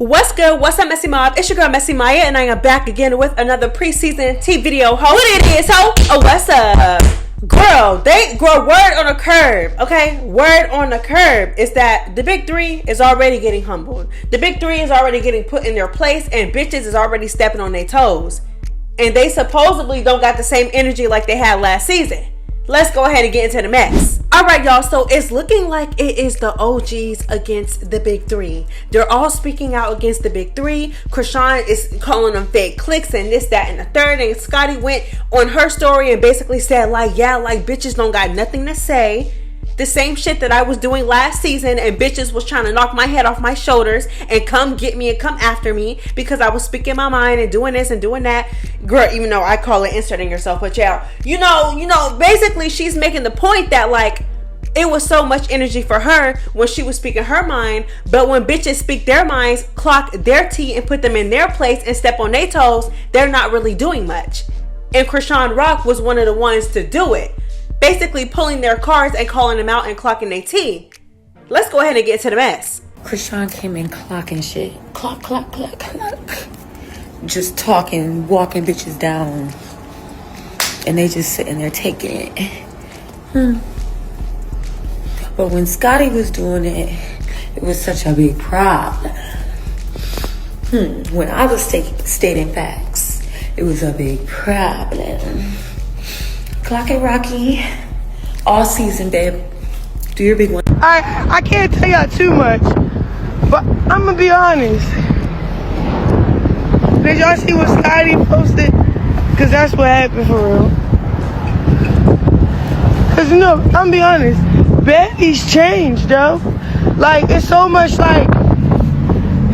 What's good? What's up, Messy Mob? It's your girl, MessyMya, and I am back again with another preseason tea video. What it is, ho? Oh, what's up? Girl, word on the curb, okay? Word on the curb is that the big three is already getting humbled. The big three is already getting put in their place, and bitches is already stepping on their toes. And they supposedly don't got the same energy like they had last season. Let's go ahead and get into the mess. Alright, y'all, so it's looking like it is the OGs against the big three. They're all speaking out against the big three. Chrisean is calling them fake clicks and this, that, and the third. And Scotty went on her story and basically said, like, yeah, like, bitches don't got nothing to say. The same shit that I was doing last season, and bitches was trying to knock my head off my shoulders and come get me and come after me because I was speaking my mind and doing this and doing that. Girl, even though I call it inserting yourself, but yeah, you know, basically she's making the point that, like, it was so much energy for her when she was speaking her mind, but when bitches speak their minds, clock their tea and put them in their place and step on their toes, they're not really doing much. And Chrisean Rock was one of the ones to do it. Basically pulling their cards and calling them out and clocking their tea. Let's go ahead and get to the mess. Chrisean came in clocking shit. Clock, clock, clock, clock. Just talking, walking bitches down. And they just sitting there taking it. But when Scotty was doing it, it was such a big problem. When I was stating facts, it was a big problem. Clock it, Rocky. All season, babe. Do your big one. I can't tell y'all too much, but I'm gonna be honest. Did y'all see what Scotty posted? Cause that's what happened for real. Cause you know, I'm gonna be honest. Betty's changed, though. Like, it's so much like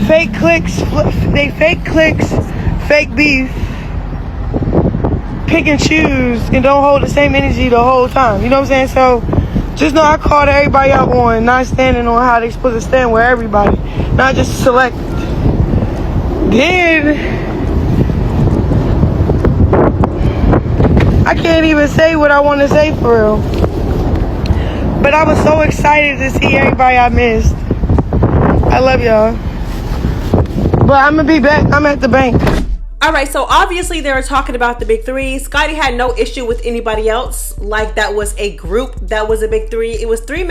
fake clicks, fake beef. Pick and choose and don't hold the same energy the whole time. You know what I'm saying? So just know I called everybody out on not standing on how they supposed to stand with everybody, not just select. Then I can't even say what I want to say for real. But I was so excited to see everybody I missed. I love y'all. But I'm gonna be back. I'm at the bank. Alright, so obviously they were talking about the big three. Scotty had no issue with anybody else. Like, that was a group that was a big three. It was two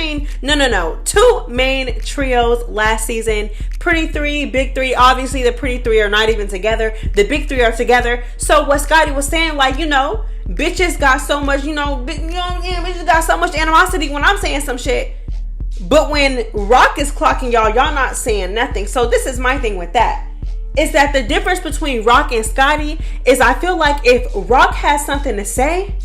main trios last season. Pretty three, big three. Obviously the pretty three are not even together. The big three are together. So what Scotty was saying, like, you know, bitches got so much, bitches got so much animosity when I'm saying some shit. But when Rock is clocking y'all not saying nothing. So this is my thing with that. Is that the difference between Rock and Scotty is I feel like if Rock has something to say,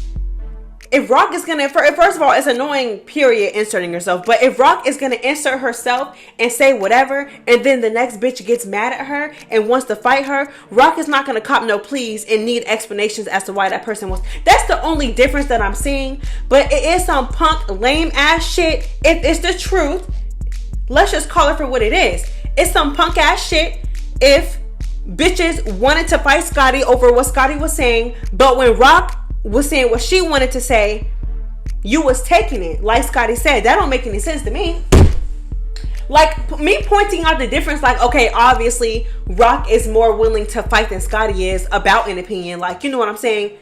if Rock is gonna, first of all, it's annoying, period, inserting yourself, but if Rock is gonna insert herself and say whatever, and then the next bitch gets mad at her and wants to fight her, Rock is not gonna cop no pleas and need explanations as to why that person was. That's the only difference that I'm seeing, but it is some punk, lame ass shit. If it's the truth, let's just call it for what it is. It's some punk ass shit. If bitches wanted to fight Scotty over what Scotty was saying, but when Rock was saying what she wanted to say, you was taking it. Like Scotty said, that don't make any sense to me. Like, me pointing out the difference, like, okay, obviously Rock is more willing to fight than Scotty is about an opinion. Like, you know what I'm saying?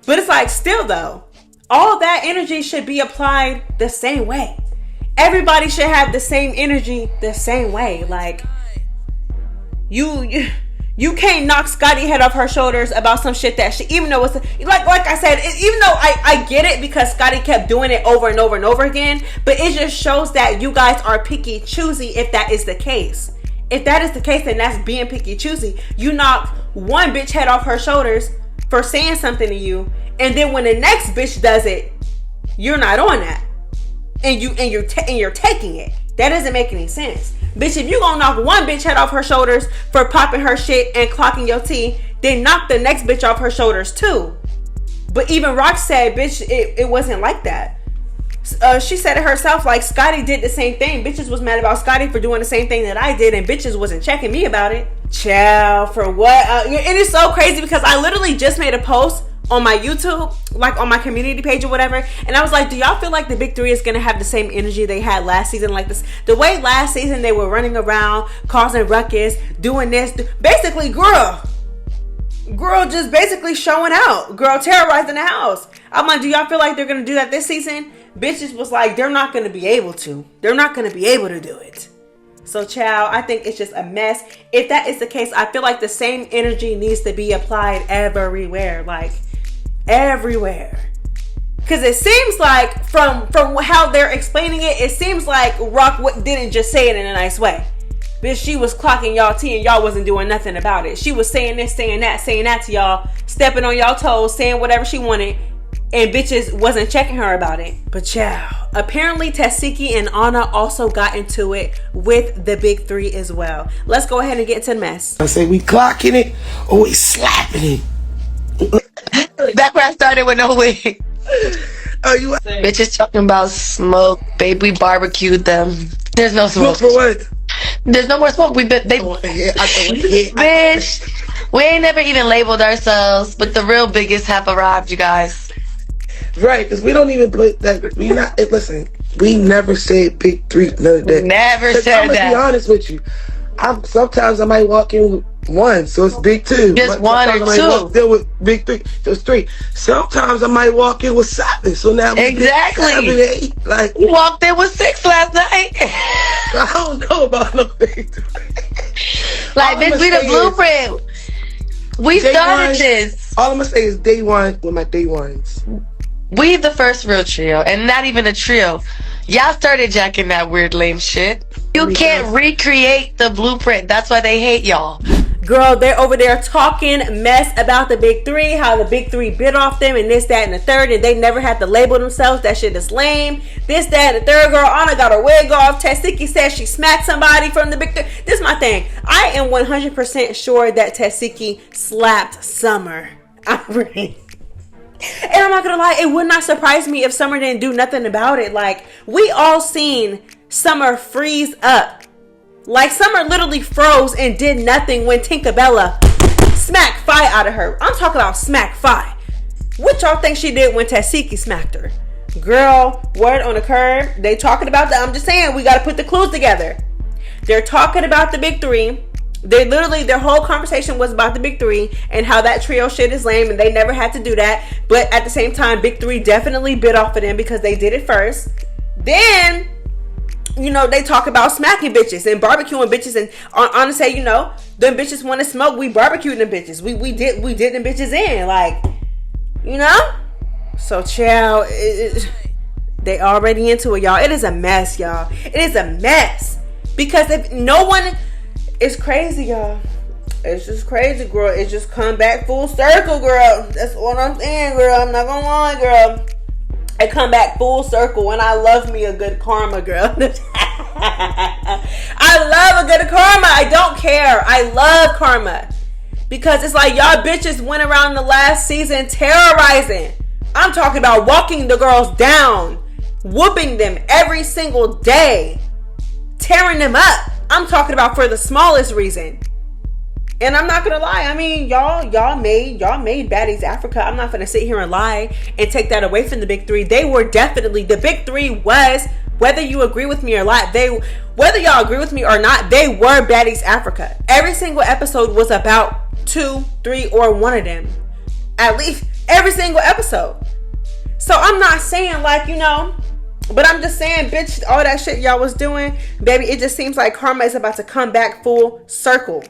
But it's like, still though, all that energy should be applied the same way. Everybody should have the same energy the same way. Like, you can't knock Scotty head off her shoulders about some shit that she, even though it's like I said, even though I get it because Scotty kept doing it over and over and over again, but it just shows that you guys are picky choosy. If that is the case, then that's being picky choosy. You knock one bitch head off her shoulders for saying something to you, and then when the next bitch does it, you're not on that, and you're taking it. That doesn't make any sense. Bitch, if you gonna knock one bitch head off her shoulders for popping her shit and clocking your tea, then knock the next bitch off her shoulders too. But even Rock said, bitch, it wasn't like that. She said it herself, like, Scotty did the same thing. Bitches was mad about Scotty for doing the same thing that I did, and bitches wasn't checking me about it. Child, for what? It is so crazy because I literally just made a post on my YouTube, like on my community page or whatever, and I was like, do y'all feel like the big three is gonna have the same energy they had last season? Like this, the way last season they were running around, causing ruckus, doing this, basically, girl just basically showing out, girl terrorizing the house. I'm like, do y'all feel like they're gonna do that this season? Bitches was like, they're not gonna be able to do it. So, child, I think it's just a mess. If that is the case, I feel like the same energy needs to be applied everywhere. Like, everywhere. Because it seems like, from how they're explaining it, it seems like Rock didn't just say it in a nice way. Bitch, she was clocking y'all tea and y'all wasn't doing nothing about it. She was saying this, saying that to y'all, stepping on y'all toes, saying whatever she wanted, and bitches wasn't checking her about it. But child, apparently Tesehki and Anna also got into it with the big three as well. Let's go ahead and get into the mess. I say we clocking it or we slapping it. Back where I started with no wig. Bitches talking about smoke, babe. We barbecued them. There's no smoke. Smoke for what? There's no more smoke. Bitch, we ain't never even labeled ourselves, but the real biggest have arrived, you guys. Right, because we don't even put that. We not listen. We never said big three. None of that. Never said I'm gonna that. be honest with you. Sometimes I might walk in with one, so it's big two. Just one or two. I might walk there with big three, so it's three. Sometimes I might walk in with 7, so now we Exactly. 7, 8. Like You walked in with 6 last night. I don't know about no big three. Like, All bitch, I'ma we the say blueprint. We Day started one, this. All I'm gonna say is day one with my day ones. We the first real trio, and not even a trio. Y'all started jacking that weird lame shit. You can't recreate the blueprint. That's why they hate y'all. Girl, they're over there talking mess about the big three, how the big three bit off them and this, that, and the third, and they never had to label themselves. That shit is lame. This, that, and the third. Girl, Anna got her wig off. Tesehki says she smacked somebody from the big three. This is my thing. I am 100% sure that Tesehki slapped Summer. And I'm not gonna lie, it would not surprise me if Summer didn't do nothing about it. Like, we all seen Summer freeze up. Like, Summer literally froze and did nothing when Tinkerbella smacked Fi out of her. I'm talking about smack Fi. What y'all think she did when Tesehki smacked her? Girl, word on the curb. They talking about that. I'm just saying, we gotta put the clues together. They're talking about the big three. They literally, their whole conversation was about the big three and how that trio shit is lame and they never had to do that. But at the same time, big three definitely bit off of them because they did it first. Then, you know, they talk about smacking bitches and barbecuing bitches, and on to say, you know, them bitches want to smoke, we barbecued them bitches. We did them bitches in, like, you know? So, child, they already into it, y'all. It is a mess, y'all. It is a mess. Because if no one... It's crazy, y'all. It's just crazy, girl. It's just come back full circle, girl. That's what I'm saying, girl. I'm not gonna lie, girl. I come back full circle, and I love me a good karma, girl. I love a good karma. I don't care. I love karma. Because it's like y'all bitches went around the last season terrorizing. I'm talking about walking the girls down, whooping them every single day, tearing them up. I'm talking about for the smallest reason. And I'm not gonna lie, I mean, y'all made Baddies Africa. I'm not gonna sit here and lie and take that away from the big three. They were definitely, the big three was, whether you agree with me or not, whether y'all agree with me or not, they were Baddies Africa. Every single episode was about 2, 3, or one of them. At least every single episode. So I'm not saying, like, you know, but I'm just saying, bitch, all that shit y'all was doing, baby, it just seems like karma is about to come back full circle.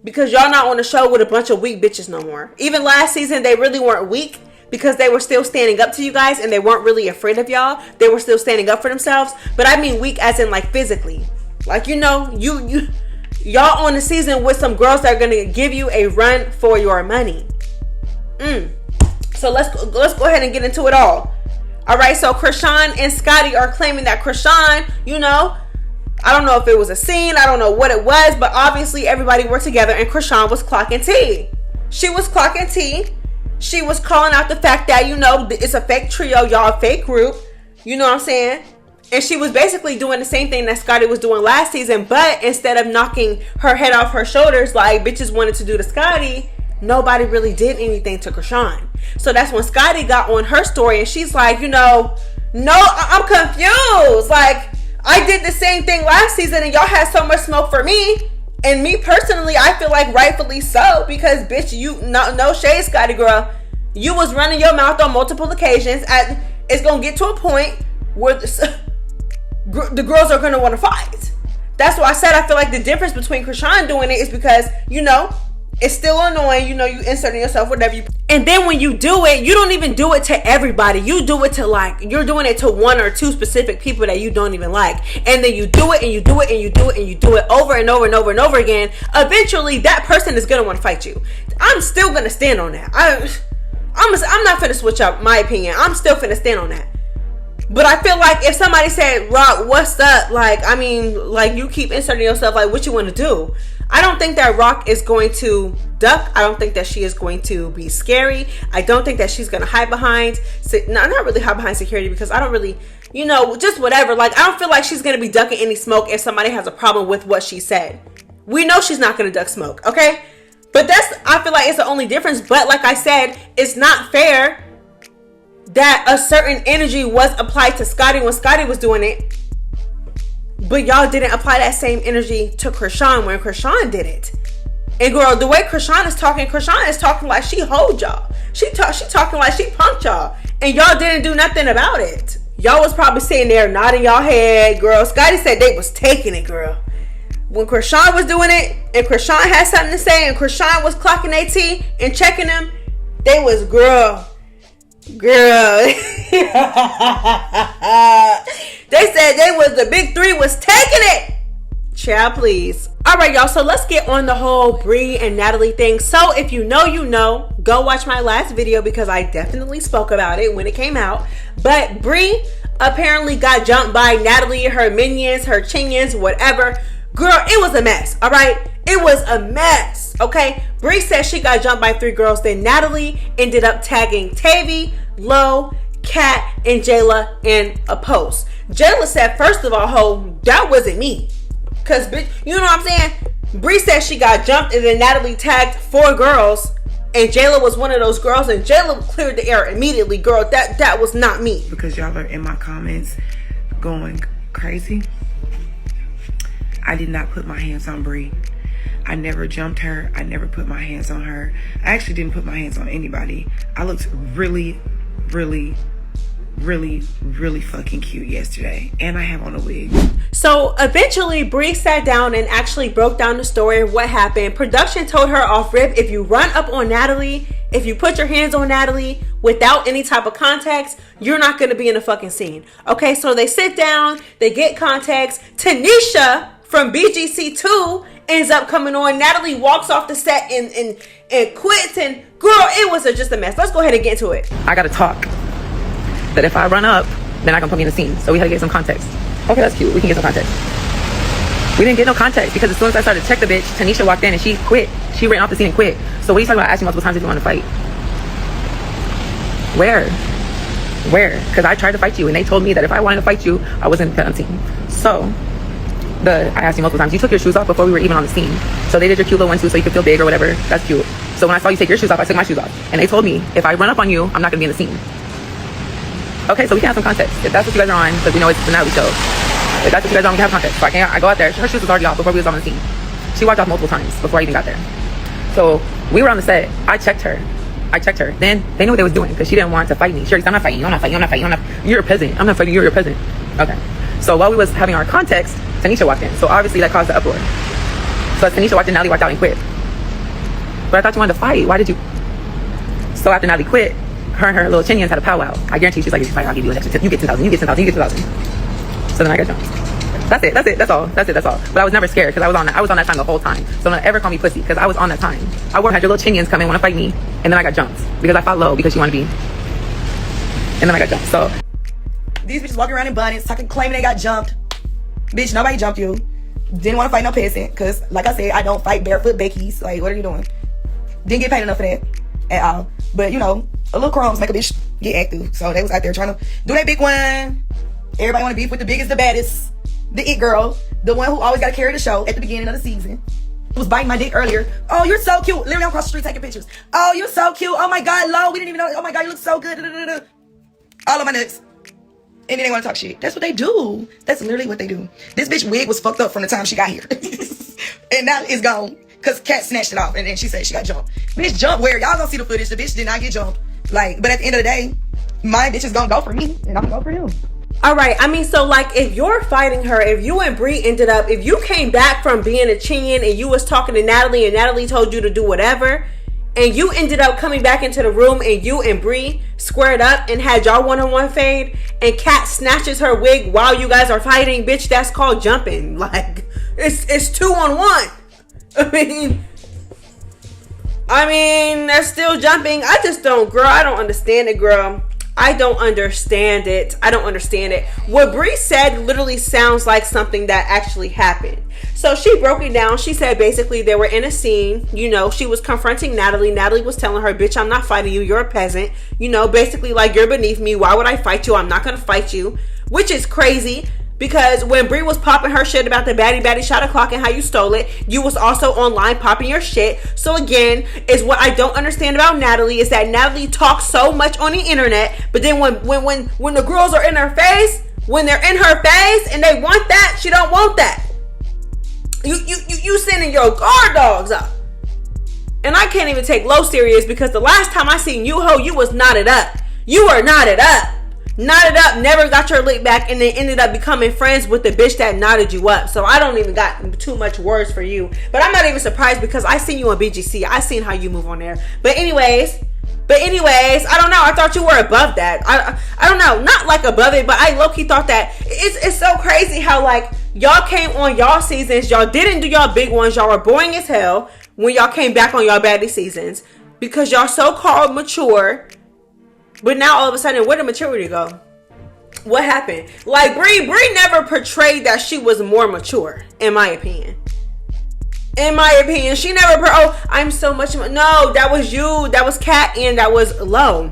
Because y'all not on the show with a bunch of weak bitches no more. Even last season, they really weren't weak because they were still standing up to you guys and they weren't really afraid of y'all. They were still standing up for themselves. But I mean weak as in, like, physically. Like, you know, y'all on the season with some girls that are going to give you a run for your money. So let's go ahead and get into it all. All right, so Chrisean and Scotty are claiming that Chrisean, you know, I don't know if it was a scene, I don't know what it was, but obviously everybody were together and Chrisean was clocking tea. She was clocking tea. She was calling out the fact that, you know, it's a fake trio, y'all, a fake group. You know what I'm saying? And she was basically doing the same thing that Scotty was doing last season, but instead of knocking her head off her shoulders like bitches wanted to do to Scotty, nobody really did anything to Chrisean. So that's when Scotty got on her story and she's like, no, I'm confused. Like, I did the same thing last season and y'all had so much smoke for me. And me personally, I feel like rightfully so, because bitch, no shade, Scotty girl, you was running your mouth on multiple occasions. It's gonna get to a point where the girls are gonna want to fight. That's why I said I feel like the difference between Chrisean doing it is because, it's still annoying, you inserting yourself, whatever you. And then when you do it, you don't even do it to everybody. You do it to you're doing it to one or two specific people that you don't even like. And then you do it and you do it and you do it and you do it over and over and over and over again. Eventually, that person is going to want to fight you. I'm still going to stand on that. I'm not finna switch up my opinion. I'm still finna stand on that. But I feel like if somebody said, Rock, what's up? You keep inserting yourself, what you want to do? I don't think that Rock is going to duck. I don't think that she is going to be scary. I don't think that she's going to hide behind, not really hide behind security, because I don't really, just whatever. I don't feel like she's going to be ducking any smoke if somebody has a problem with what she said. We know she's not going to duck smoke, okay? But I feel like it's the only difference. But like I said, it's not fair that a certain energy was applied to Scotty when Scotty was doing it, but y'all didn't apply that same energy to Chrisean when Chrisean did it. And girl, the way Chrisean is talking like she hold y'all. She talking like she punked y'all. And y'all didn't do nothing about it. Y'all was probably sitting there nodding y'all head, girl. Scotty said they was taking it, girl. When Chrisean was doing it, and Chrisean had something to say, and Chrisean was clocking their tea and checking them, they was, girl. They said the big three was taking it. Child, please. Alright, y'all, so let's get on the whole Bri and Natalie thing. So if you know, go watch my last video, because I definitely spoke about it when it came out. But Bri apparently got jumped by Natalie, her minions, her chinions, whatever. Girl, it was a mess. Alright, it was a mess. Okay, Bri said she got jumped by 3 girls. Then Natalie ended up tagging Tavy, Lo, Kat, and Jayla in a post. Jayla said, first of all, that wasn't me. Cause bitch, you know what I'm saying? Bri said she got jumped, and then Natalie tagged 4 girls, and Jayla was one of those girls, and Jayla cleared the air immediately. Girl, that was not me. Because y'all are in my comments going crazy. I did not put my hands on Bri. I never jumped her. I never put my hands on her. I actually didn't put my hands on anybody. I looked really, really, really, really fucking cute yesterday. And I have on a wig. So eventually Bri sat down and actually broke down the story of what happened. Production told her off rip, if you run up on Natalie, if you put your hands on Natalie without any type of context, you're not going to be in a fucking scene. Okay, so they sit down, they get context. Tanisha from BGC2 ends up coming on. Natalie walks off the set and quits, and girl, it was just a mess. Let's go ahead and get into it. I gotta talk. That if I run up, then I can put me in the scene. So we had to get some context. Okay, that's cute. We can get some context. We didn't get no context because as soon as I started to check the bitch, Tanisha walked in and she quit. She ran off the scene and quit. So what are you talking about? Asking multiple times if you want to fight. Where? Because I tried to fight you and they told me that if I wanted to fight you, I wasn't on scene. So I asked you multiple times. You took your shoes off before we were even on the scene. So they did your cute little one too so you could feel big or whatever. That's cute. So when I saw you take your shoes off, I took my shoes off. And they told me if I run up on you, I'm not going to be in the scene. Okay, so we can have some context. If that's what you guys are on, because we know it's the Natalie show. If that's what you guys are on, we can have context. So I go out there. Her shoes was already off before we was on the scene. She walked off multiple times before I even got there. So we were on the set. I checked her. Then they knew what they was doing because she didn't want to fight me. She already said, I'm not fighting. You're a peasant. I'm not fighting. You're a peasant. Okay. So while we was having our context, Tanisha walked in. So obviously that caused the uproar. So as Tanisha walked in, Natalie walked out and quit. But I thought you wanted to fight. Why did you? So after Natalie quit, her and her little chinians had a powwow. I guarantee she's like, if you fight, I'll give you an extra tip. You get 10,000. You get 10,000. You get 10,000. So then I got jumped. That's it. That's all. But I was never scared because I was on that time the whole time. So don't ever call me pussy because I was on that time. I had your little chinians come in, want to fight me, and then I got jumped because I fought low because she wanted to be. And then I got jumped. So these bitches walking around in bonnets, claiming they got jumped. Bitch, nobody jumped you. Didn't want to fight no peasant because, like I said, I don't fight barefoot Becky's. Like, what are you doing? Didn't get paid enough for that at all. But you know, a little crumbs make a bitch get active. So they was out there trying to do that big one. Everybody want to beef with the biggest, the baddest, the it girl, the one who always got to carry the show at the beginning of the season. was biting my dick earlier. Oh, you're so cute. Literally across the street taking pictures. Oh, you're so cute. Oh my God, Lo, we didn't even know. Oh my God, you look so good. All of my nuts. And then they want to talk shit. That's what they do. That's literally what they do. This bitch wig was fucked up from the time she got here. And now it's gone. Because Kat snatched it off. And then she said she got jumped. Bitch jumped where? Y'all gonna see the footage. The bitch did not get jumped. Like, but at the end of the day, my bitch is gonna go for me. And I'm gonna go for him. All right. I mean, so like if you're fighting her, if you and Bri ended up, if you came back from being a chin and you was talking to Natalie and Natalie told you to do whatever, and you ended up coming back into the room and you and Bri squared up and had y'all one-on-one fade, and Kat snatches her wig while you guys are fighting, bitch, that's called jumping. Like, it's 2-on-1. I mean, that's still jumping. I just don't, girl, I don't understand it, girl. I don't understand it. I don't understand it. What Bri said literally sounds like something that actually happened. So she broke it down. She said basically they were in a scene. You know, she was confronting Natalie. Natalie was telling her, bitch, I'm not fighting you. You're a peasant. You know, basically like, you're beneath me. Why would I fight you? I'm not going to fight you. Which is crazy. Because when Bri was popping her shit about the baddie shot o'clock and how you stole it, you was also online popping your shit. So again, is what I don't understand about Natalie is that Natalie talks so much on the internet, but then when the girls are in her face, when they're in her face and they want that, she don't want that. You sending your guard dogs up. And I can't even take Lo serious because the last time I seen you, ho, you was knotted up. You were knotted up. Knotted up, never got your lick back, and then ended up becoming friends with the bitch that knotted you up. So I don't even got too much words for you. But I'm not even surprised because I seen you on BGC. I seen how you move on there. But anyways, I don't know. I thought you were above that. I don't know. Not like above it, but I low-key thought that. It's so crazy how like y'all came on y'all seasons. Y'all didn't do y'all big ones. Y'all were boring as hell when y'all came back on y'all baddie seasons. Because y'all so-called mature. But now all of a sudden, where did maturity go? What happened? Like Bri never portrayed that she was more mature, in my opinion. In my opinion, she never. Oh, I'm so much. No, that was you. That was Kat, and that was Lo.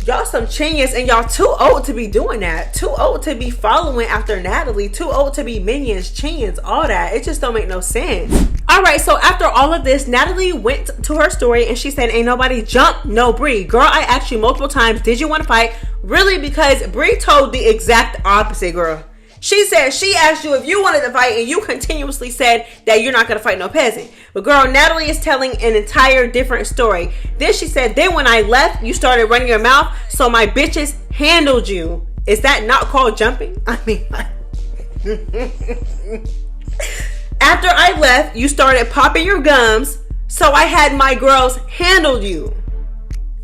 Y'all some genius, and y'all too old to be doing that. Too old to be following after Natalie. Too old to be minions, chins, all that. It just don't make no sense. Alright, so after all of this, Natalie went to her story and she said, ain't nobody jump, no Bri. Girl, I asked you multiple times, did you want to fight? Really? Because Bri told the exact opposite, girl. She said she asked you if you wanted to fight and you continuously said that you're not going to fight no peasant. But girl, Natalie is telling an entire different story. Then she said, then when I left, you started running your mouth, so my bitches handled you. Is that not called jumping? I mean, after I left, you started popping your gums, so I had my girls handle you.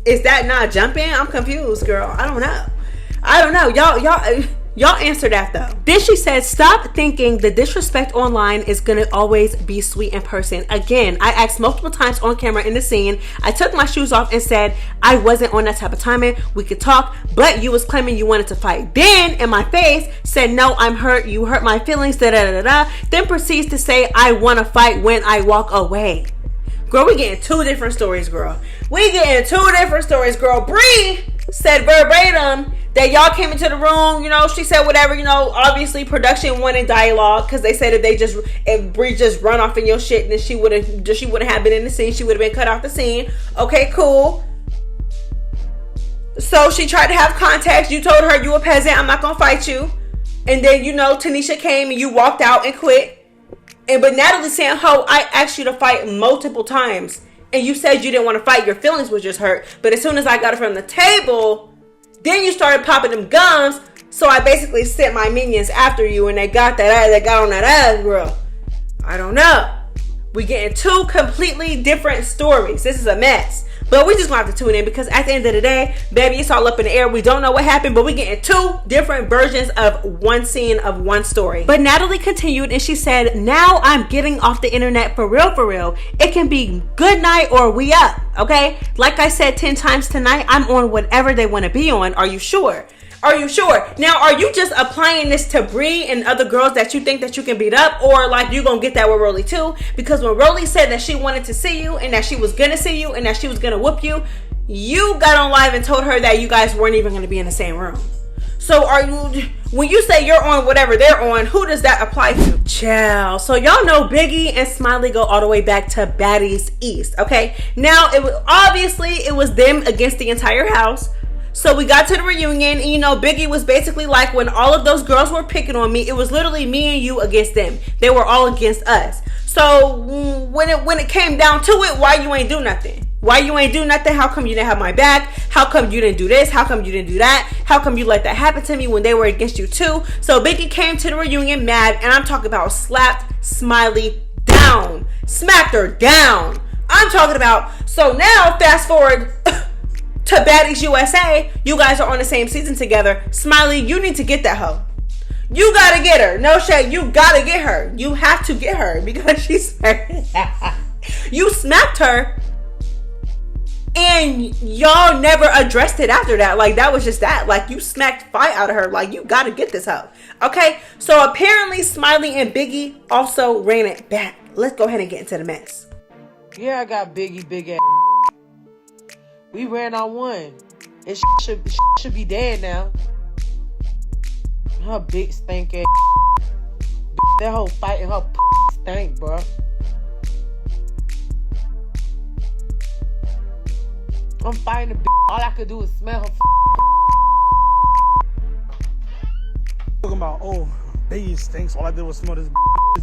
Is that not jumping? I'm confused, girl. I don't know. Y'all answer that though. Then she said, stop thinking the disrespect online is gonna always be sweet in person. Again, I asked multiple times on camera in the scene. I took my shoes off and said I wasn't on that type of timing. We could talk, but you was claiming you wanted to fight. Then in my face said, no, I'm hurt. You hurt my feelings. Then proceeds to say I want to fight when I walk away. Girl, we getting two different stories, girl. Bri said verbatim that y'all came into the room, you know, she said whatever, you know, obviously production wanted dialogue because they said if Bri just run off in your shit, then she wouldn't have been in the scene. She would have been cut off the scene. Okay, cool. So she tried to have contact. You told her you a peasant. I'm not gonna fight you. And then, you know, Tanisha came and you walked out and quit. But Natalie saying, ho, I asked you to fight multiple times. And you said you didn't want to fight. Your feelings was just hurt. But as soon as I got it from the table, then you started popping them gums. So I basically sent my minions after you. And they got on that ass, girl. I don't know. We getting two completely different stories. This is a mess. But we just gonna have to tune in because at the end of the day, baby, it's all up in the air. We don't know what happened, but we getting two different versions of one scene of one story. But Natalie continued and she said, now I'm getting off the internet for real, for real. It can be good night or we up, okay? Like I said 10 times tonight, I'm on whatever they want to be on. Are you sure? Are you sure? Now, are you just applying this to Bri and other girls that you think that you can beat up? Or like you gonna get that with Rolly too? Because when Rolly said that she wanted to see you and that she was gonna see you and that she was gonna whoop you, you got on live and told her that you guys weren't even gonna be in the same room. So are When you say you're on whatever they're on, who does that apply to? Child. So y'all know Biggie and Smiley go all the way back to Baddies East, okay? Now, it was them against the entire house. So we got to the reunion, and you know, Biggie was basically like, when all of those girls were picking on me, it was literally me and you against them. They were all against us. So when it came down to it, why you ain't do nothing? Why you ain't do nothing? How come you didn't have my back? How come you didn't do this? How come you didn't do that? How come you let that happen to me when they were against you too? So Biggie came to the reunion mad, and I'm talking about slapped Smiley down. Smacked her down. I'm talking about, so now fast forward to Baddies USA, you guys are on the same season together. Smiley, you need to get that hoe. You gotta get her. No shade, you gotta get her. You have to get her because she's you smacked her. And y'all never addressed it after that. Like, that was just that. Like, you smacked fight out of her. Like, you gotta get this hoe. Okay? So, apparently, Smiley and Biggie also ran it back. Let's go ahead and get into the mess. Yeah, I got Biggie, big ass. We ran on one. It should be dead now. Her big stink ass. That whole fight and her stank, bro. I'm fighting the bitch. All I could do is smell her. Talking about, oh, Biggie stinks. All I did was smell this.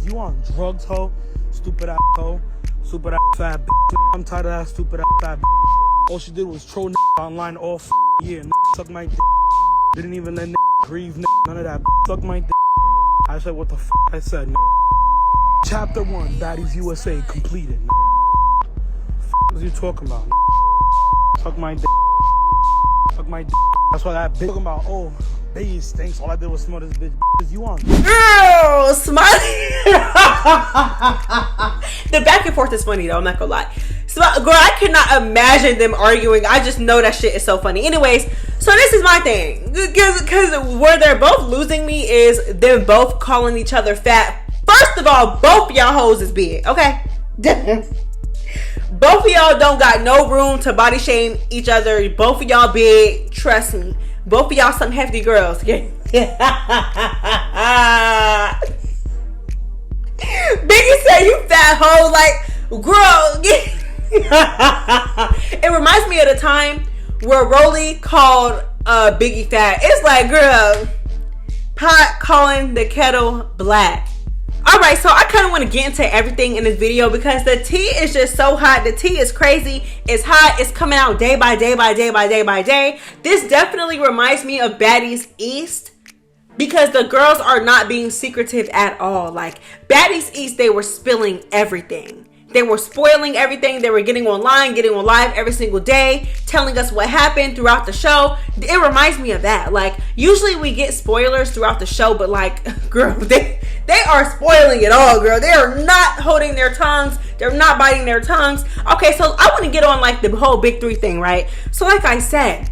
You on drugs, hoe? Stupid ass hoe. Stupid ass fat bitch. I'm tired of that stupid ass fat bitch. All she did was troll online all year. Suck my dick. Didn't even let grieve. None of that. Suck my dick. I said what the I said. Chapter 1, Baddies USA completed. What are you talking about? Suck my dick. Suck my dick. That's why that bitch talking about, oh, Biggie stinks. All I did was smell this bitch. You on? Girl, Smiley. The back and forth is funny though, I'm not gonna lie. So, girl, I cannot imagine them arguing. I just know that shit is so funny. Anyways, so this is my thing. Because where they're both losing me is them both calling each other fat. First of all, both y'all hoes is big, okay? Both of y'all don't got no room to body shame each other. Both of y'all big. Trust me. Both of y'all some hefty girls. Biggie said, you fat hoe. Like, girl. It reminds me of the time where Rolly called Biggie fat. It's like, girl, pot calling the kettle black. Alright, so I kind of want to get into everything in this video because the tea is just so hot. The tea is crazy. It's hot. It's coming out day by day by day by day by day. This definitely reminds me of Baddies East because the girls are not being secretive at all. Like, Baddies East, they were spilling everything. They were spoiling everything. They were getting online, getting on live every single day, telling us what happened throughout the show. It reminds me of that. Like, usually we get spoilers throughout the show, but like, girl, they are spoiling it all, girl. They are not holding their tongues. They're not biting their tongues. Okay, so I want to get on like the whole big three thing, right? So like I said,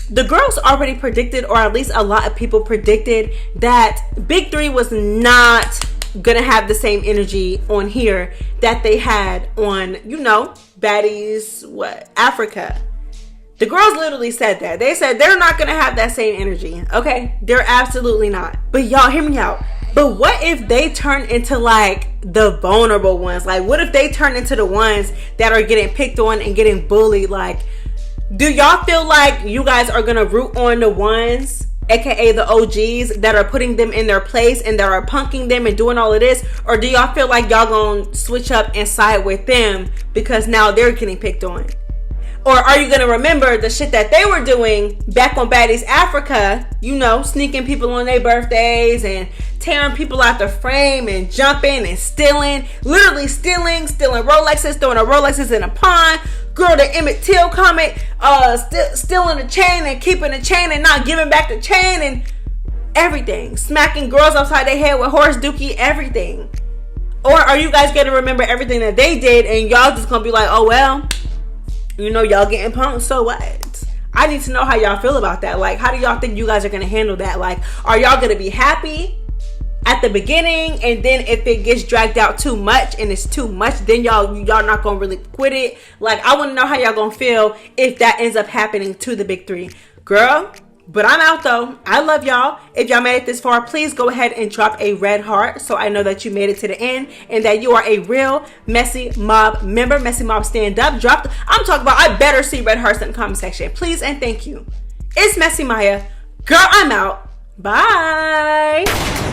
the girls already predicted, or at least a lot of people predicted, that Big Three was not gonna have the same energy on here that they had on, you know, Baddies Africa. The girls literally said that. They said they're not gonna have that same energy. Okay, they're absolutely not. But y'all, hear me out. But what if they turn into like the vulnerable ones? Like, what if they turn into the ones that are getting picked on and getting bullied? Like, do y'all feel like you guys are gonna root on the ones, aka the OGs, that are putting them in their place and that are punking them and doing all of this? Or do y'all feel like y'all gonna switch up and side with them because now they're getting picked on? Or are you gonna remember the shit that they were doing back on Baddies Africa? You know, sneaking people on their birthdays and tearing people out the frame and jumping and stealing, literally stealing Rolexes, throwing a Rolexes in a pond. Girl, the Emmett Till comment, stealing the chain and keeping the chain and not giving back the chain and everything. Smacking girls upside their head with horse dookie, everything. Or are you guys gonna remember everything that they did and y'all just gonna be like, oh well, you know, y'all getting punked, so what? I need to know how y'all feel about that. Like, how do y'all think you guys are gonna handle that? Like, are y'all gonna be happy at the beginning, and then if it gets dragged out too much and it's too much, then y'all not gonna really quit it? Like, I want to know how y'all gonna feel if that ends up happening to the Big Three. Girl, But I'm out though. I love y'all. If y'all made it this far, please go ahead and drop a red heart so I know that you made it to the end and that you are a real Messy Mob member. Messy Mob stand up. I'm talking about, I better see red hearts in the comment section. Please and thank you. It's MessyMya. Girl, I'm out. Bye.